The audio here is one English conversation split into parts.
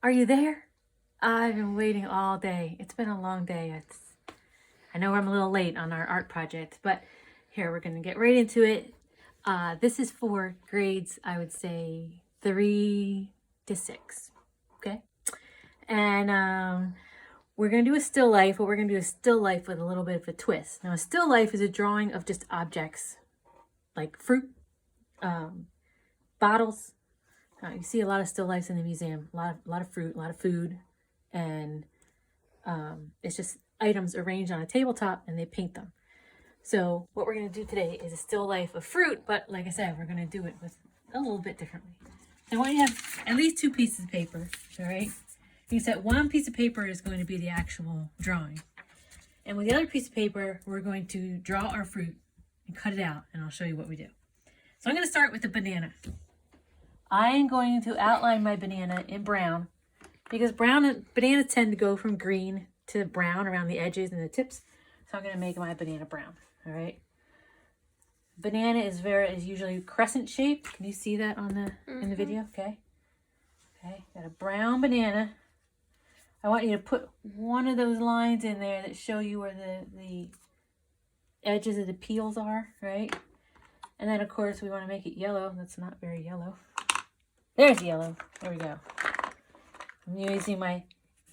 Are you there? I've been waiting all day. It's been a long day. I know I'm a little late on our art project, but here we're going to get right into it. This is for grades, I would say 3 to 6. Okay. And we're going to do a still life, but we're going to do a still life with a little bit of a twist. Now, a still life is a drawing of just objects like fruit, bottles. You see a lot of still lifes in the museum, a lot of fruit, a lot of food, and it's just items arranged on a tabletop and they paint them. So what we're going to do today is a still life of fruit, but like I said, we're going to do it with a little bit differently. I want you to have at least 2 pieces of paper, all right? You said 1 piece of paper is going to be the actual drawing. And with the other piece of paper, we're going to draw our fruit and cut it out, and I'll show you what we do. So I'm going to start with the banana. I am going to outline my banana in brown because bananas tend to go from green to brown around the edges and the tips. So I'm going to make my banana brown. All right. Banana is usually crescent shaped. Can you see that on in the video? Okay. Okay. Got a brown banana. I want you to put one of those lines in there that show you where the edges of the peels are, right? And then of course we want to make it yellow. That's not very yellow. There's yellow. There we go. I'm using my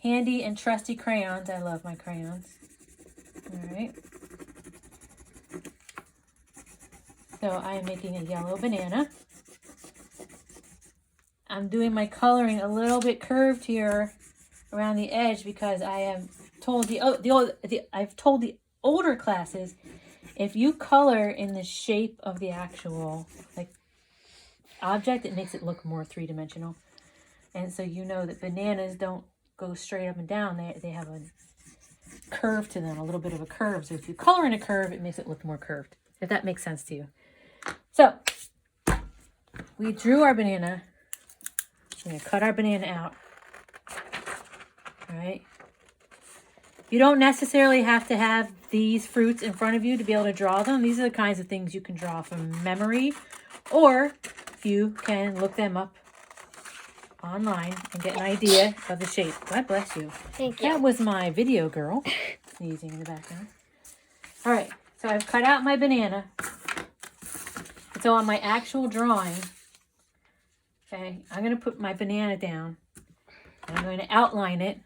handy and trusty crayons. I love my crayons. All right. So I am making a yellow banana. I'm doing my coloring a little bit curved here around the edge because I have told I've told the older classes, if you color in the shape of the actual object, it makes it look more 3-dimensional. And so you know that bananas don't go straight up and down. They have a curve to them, a little bit of a curve. So if you color in a curve, it makes it look more curved, if that makes sense to you. So we drew our banana. We're going to cut our banana out. All right. You don't necessarily have to have these fruits in front of you to be able to draw them. These are the kinds of things you can draw from memory, or you can look them up online and get an idea of the shape. God bless you. Thank you. That was my video girl sneezing in the background. All right, so I've cut out my banana. So on my actual drawing, okay, I'm going to put my banana down. And I'm going to outline it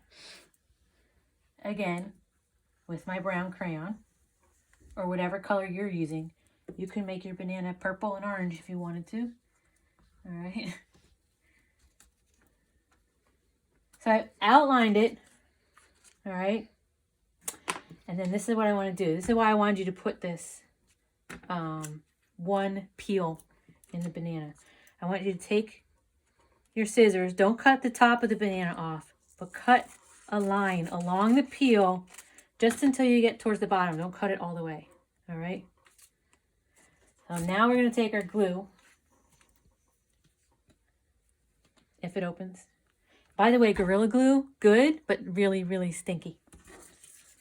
again with my brown crayon or whatever color you're using. You can make your banana purple and orange if you wanted to. All right. So I outlined it. All right. And then this is what I want to do. This is why I wanted you to put this 1 peel in the banana. I want you to take your scissors. Don't cut the top of the banana off, but cut a line along the peel just until you get towards the bottom. Don't cut it all the way. All right. So now we're going to take our glue. If it opens. By the way, Gorilla Glue, good, but really, really stinky.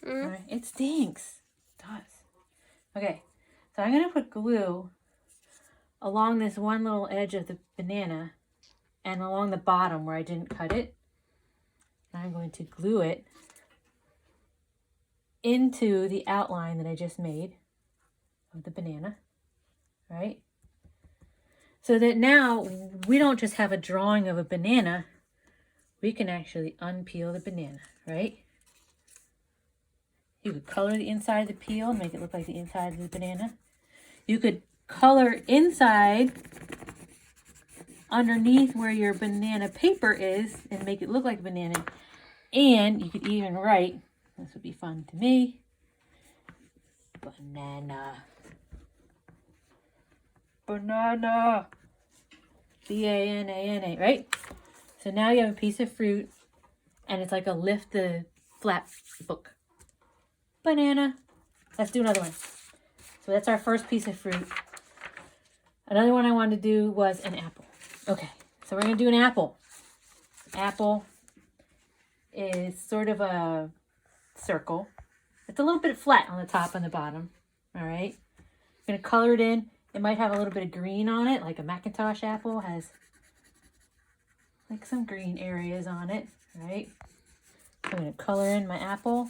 All right. It stinks. It does. Okay. So I'm going to put glue along this one little edge of the banana and along the bottom where I didn't cut it. And I'm going to glue it into the outline that I just made of the banana. Right? So that now we don't just have a drawing of a banana, we can actually unpeel the banana, right? You could color the inside of the peel and make it look like the inside of the banana. You could color inside underneath where your banana paper is and make it look like a banana. And you could even write, this would be fun to me, banana. Banana. B-A-N-A-N-A, right? So now you have a piece of fruit, and it's like a lift the flap book. Banana. Let's do another one. So that's our first piece of fruit. Another one I wanted to do was an apple. Okay, so we're going to do an apple. Apple is sort of a circle. It's a little bit flat on the top and the bottom. All right. I'm going to color it in. It might have a little bit of green on it, like a Macintosh apple has like some green areas on it, right? I'm going to color in my apple.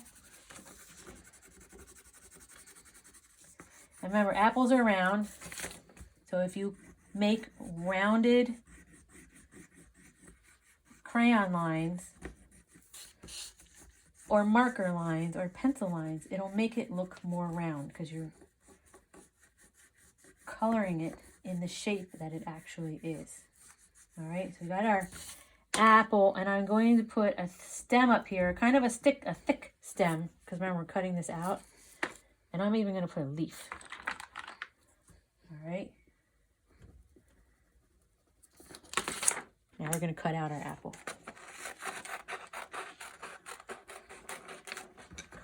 And remember, apples are round, so if you make rounded crayon lines or marker lines or pencil lines, it'll make it look more round because you're coloring it in the shape that it actually is. All right, so we got our apple, and I'm going to put a stem up here, kind of a thick stem, because remember we're cutting this out. And I'm even going to put a leaf. All right. Now we're going to cut out our apple.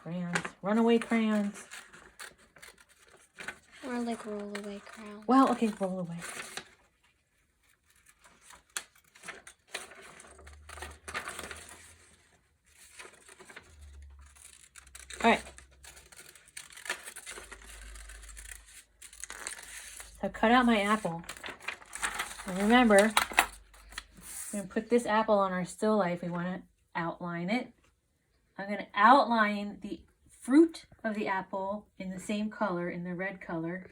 Crayons, runaway crayons. Or like roll-away crayons. Well, okay, roll away. All right. So cut out my apple. And remember, I'm going to put this apple on our still life. We want to outline it. I'm going to outline the fruit of the apple in the same color, in the red color.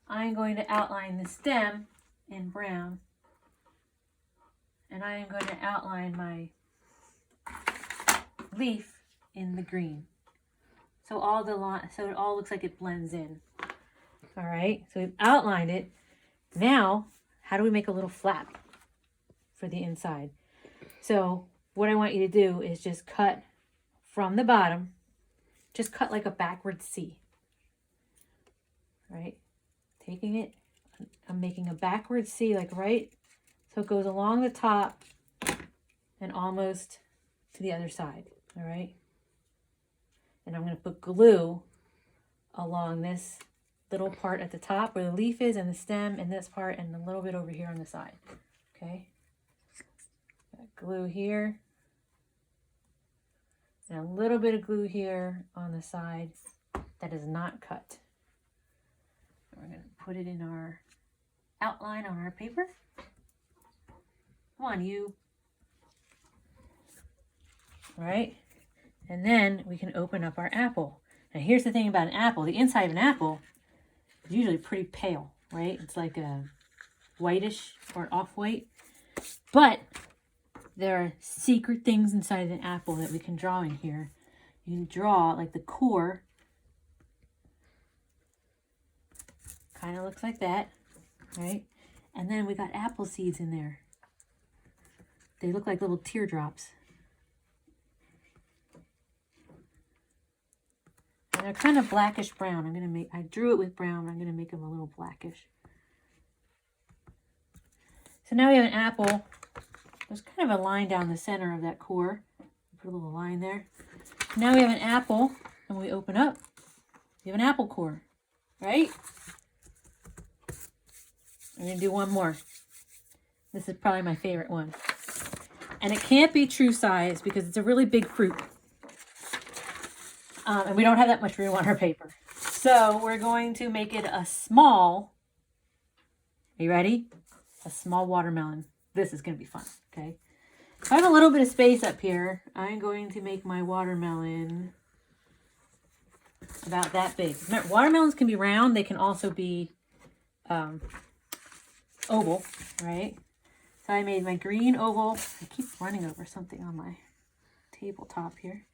I'm going to outline the stem in brown. And I am going to outline my leaf in the green. So it all looks like it blends in. All right, so we've outlined it. Now, how do we make a little flap for the inside? So what I want you to do is just cut from the bottom, just cut like a backward C. Right? Taking it, I'm making a backward C, like right, so it goes along the top and almost to the other side. All right? And I'm going to put glue along this little part at the top where the leaf is and the stem and this part and a little bit over here on the side. Okay? Got glue here. And a little bit of glue here on the side that is not cut. We're going to put it in our outline on our paper. Come on, you. All right? And then we can open up our apple. Now here's the thing about an apple. The inside of an apple is usually pretty pale, right? It's like a whitish or off-white. But there are secret things inside an apple that we can draw in here. You can draw like the core. Kind of looks like that, right? And then we got apple seeds in there. They look like little teardrops. And they're kind of blackish brown. I drew it with brown. I'm going to make them a little blackish. So now we have an apple. There's kind of a line down the center of that core. Put a little line there. Now we have an apple, and when we open up, we have an apple core, right? I'm going to do one more. This is probably my favorite one. And it can't be true size because it's a really big fruit. And we don't have that much room on our paper. So we're going to make it a small, are you ready? A small watermelon. This is going to be fun, okay? So I have a little bit of space up here. I'm going to make my watermelon about that big. Remember, watermelons can be round. They can also be oval, right? So I made my green oval. I keep running over something on my tabletop here.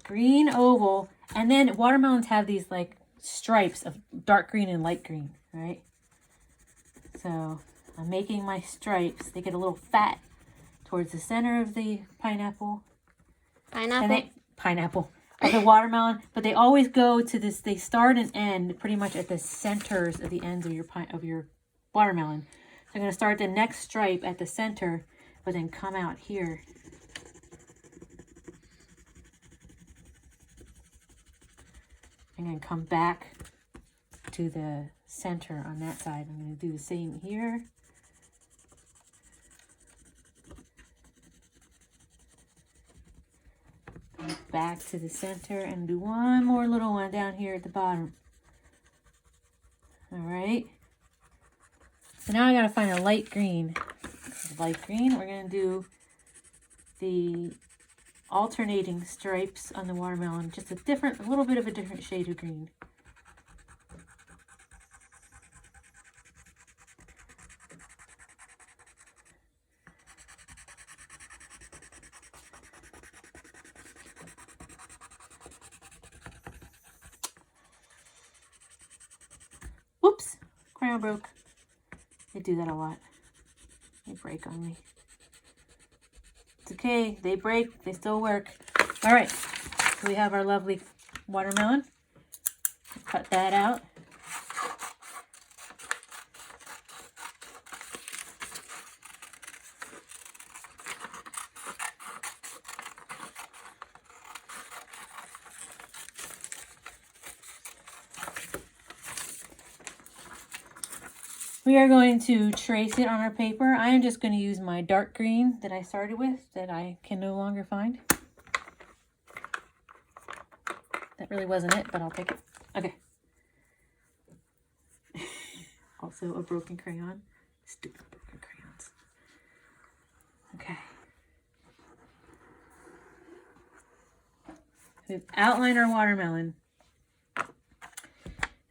Green oval, and then watermelons have these like stripes of dark green and light green, right? So I'm making my stripes. They get a little fat towards the center of the pineapple. Pineapple. Of the watermelon, but they always go to this. They start and end pretty much at the centers of the ends of your watermelon. So I'm going to start the next stripe at the center, but then come out here. I'm going to come back to the center on that side. I'm going to do the same here. Back to the center and do one more little one down here at the bottom. All right. So now I gotta find a light green. Light green, we're gonna do the alternating stripes on the watermelon. Just a little bit of a different shade of green. Whoops, crayon broke. They do that a lot. They break on me. It's okay, they break, they still work. All right, so we have our lovely watermelon. Cut that out. We are going to trace it on our paper. I am just going to use my dark green that I started with that I can no longer find. That really wasn't it, but I'll take it. Okay. Also a broken crayon. Stupid broken crayons. Okay. We've outlined our watermelon.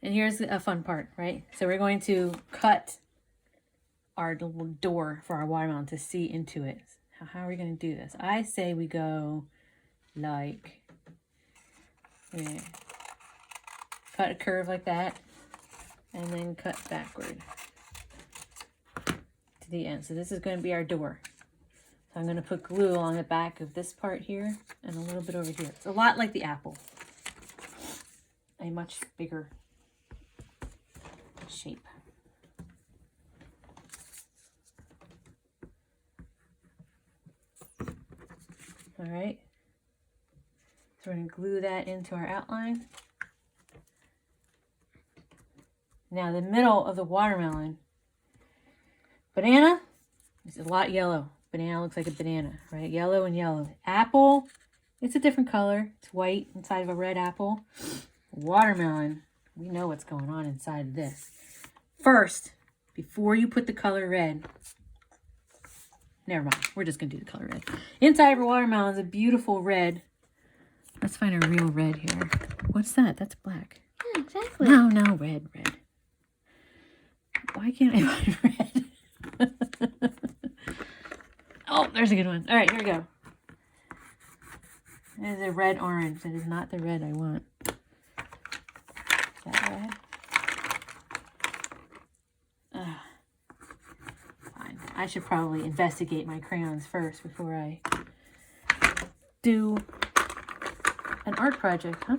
And here's a fun part, right? So we're going to cut our little door for our watermelon to see into it. How are we going to do this? I say we go like, cut a curve like that, and then cut backward to the end. So this is going to be our door. So I'm going to put glue along the back of this part here and a little bit over here. It's a lot like the apple. A much bigger shape. All right. So we're going to glue that into our outline. Now the middle of the watermelon. Banana is a lot yellow. Banana looks like a banana, right? Yellow and yellow. Apple, it's a different color. It's white inside of a red apple. Watermelon, we know what's going on inside of this. First, before you put the color red, never mind, we're just going to do the color red. Inside of a watermelon is a beautiful red. Let's find a real red here. What's that? That's black. Yeah, exactly. No, red. Why can't I find red? Oh, there's a good one. All right, here we go. There's a red orange. That is not the red I want. Is that red? Fine. I should probably investigate my crayons first before I do an art project, huh?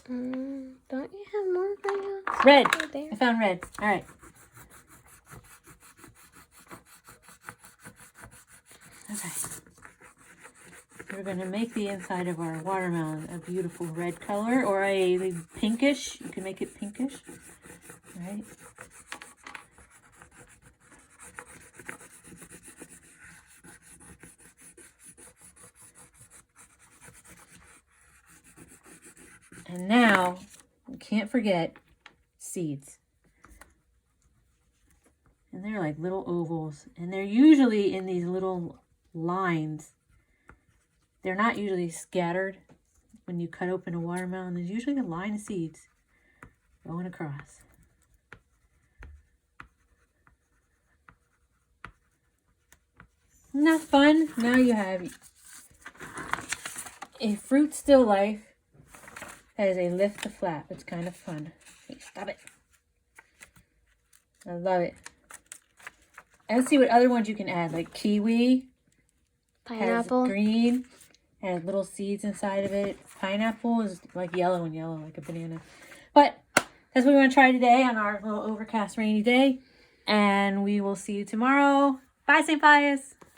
Don't you have more crayons? Red. Right there. I found red. All right. Okay. We're going to make the inside of our watermelon a beautiful red color or a pinkish. You can make it pinkish. All right. And now, we can't forget seeds. And they're like little ovals. And they're usually in these little lines. They're not usually scattered when you cut open a watermelon. There's usually a line of seeds going across. Isn't that fun? Now you have a fruit still life that is a lift to flap. It's kind of fun. Hey, stop it. I love it. And let's see what other ones you can add, like kiwi. Pineapple. Has green, has little seeds inside of it. Pineapple is like yellow, like a banana. But that's what we want to try today on our little overcast rainy day. And we will see you tomorrow. Bye, St. Pius.